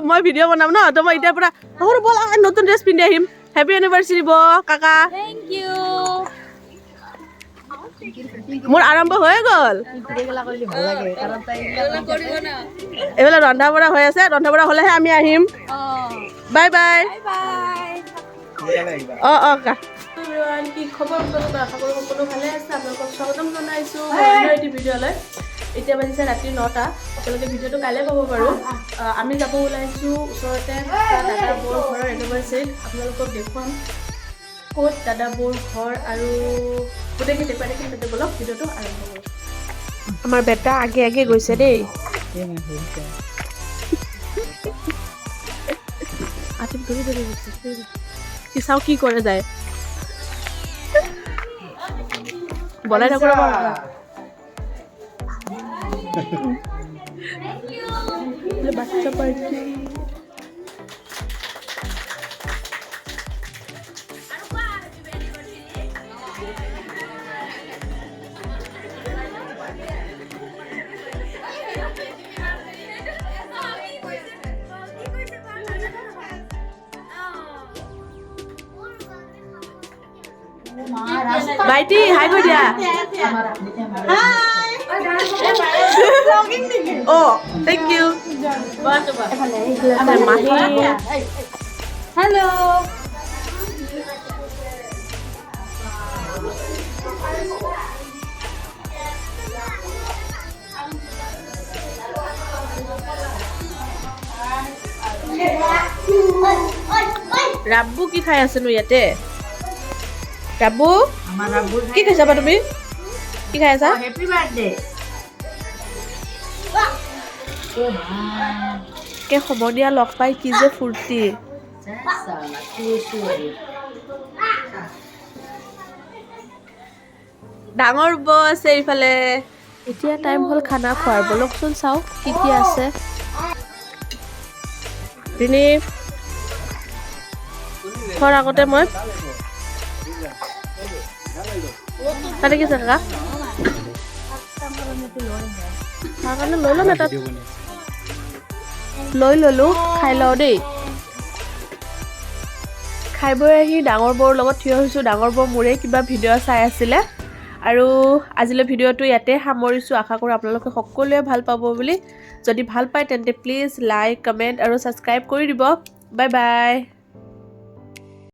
মই ভিডিঅ' বনাম ন তো মই এতিয়াৰ পৰা ব'ল নতুন ড্ৰেছ পিন্ধি আহিম হেপী এনিভাৰ্চাৰী কাকা Thank you. মোৰ আৰম্ভ হৈ গ'ল এইবিলাক ৰন্ধা বঢ়া হৈ আছে ৰন্ধা বঢ়া হ'লেহে আমি আহিম বাই বাই কাকা কি খবৰ আশা কৰোঁ সকলো ভালে আছে আপোনালোকক স্বাগতম জনাইছোঁ এটি ভিডিঅ'লৈ এতিয়া বাজিছে ৰাতি 9টা আপোনালোকে ভিডিঅ'টো কাইলৈ পাব বাৰু আমি যাব ওলাইছোঁ ওচৰতে দাদা বৌৰ ঘৰৰ এনিভাৰ্চাৰীত আপোনালোকক দেখুৱাম ক'ত দাদা বৌৰ ঘৰ আৰু গোটেইখিনি দেখুৱাই দেখি তাতে বলক ভিডিঅ'টো আৰম্ভ কৰোঁ আমাৰ বেটা আগে আগে গৈছে দেই আতিম ধৰি ধৰি গৈছে কি চাওঁ কি কৰে যায় বনাই থাকোঁ বাচ্চা পাৰ্টি ভাইটি হাই কৈ দিয়া থেংক ইউ মাহী Hello. ৰাব্বু কি খাই আছেনো ইয়াতে ৰাব্বু কি খাইছা বা তুমি কি খাই আছা Happy birthday. কে সমনীয়া লগ পাই কি যে ফূৰ্তি ডাঙৰ বৌ আছে এইফালে এতিয়া টাইম হ'ল খানা খোৱাৰ বলকচোন চাওঁ কি কি আছে তিনি খোৱাৰ আগতে মই তাতে কি আছে কাকা তাৰ কাৰণে লৈ ল'ম এটা লৈ ল'লোঁ খাই লওঁ দেই খাই বৈ আহি ডাঙৰ বৌৰ লগত থিয় হৈছোঁ ডাঙৰ বৌ মোৰে কিবা ভিডিঅ' চাই আছিলে আৰু আজিলৈ ভিডিঅ'টো ইয়াতে সামৰিছোঁ আশা কৰোঁ আপোনালোকে সকলোৱে ভাল পাব বুলি যদি ভাল পায় তেন্তে প্লিজ লাইক কমেণ্ট আৰু ছাবস্ক্ৰাইব কৰি দিব বাই বাই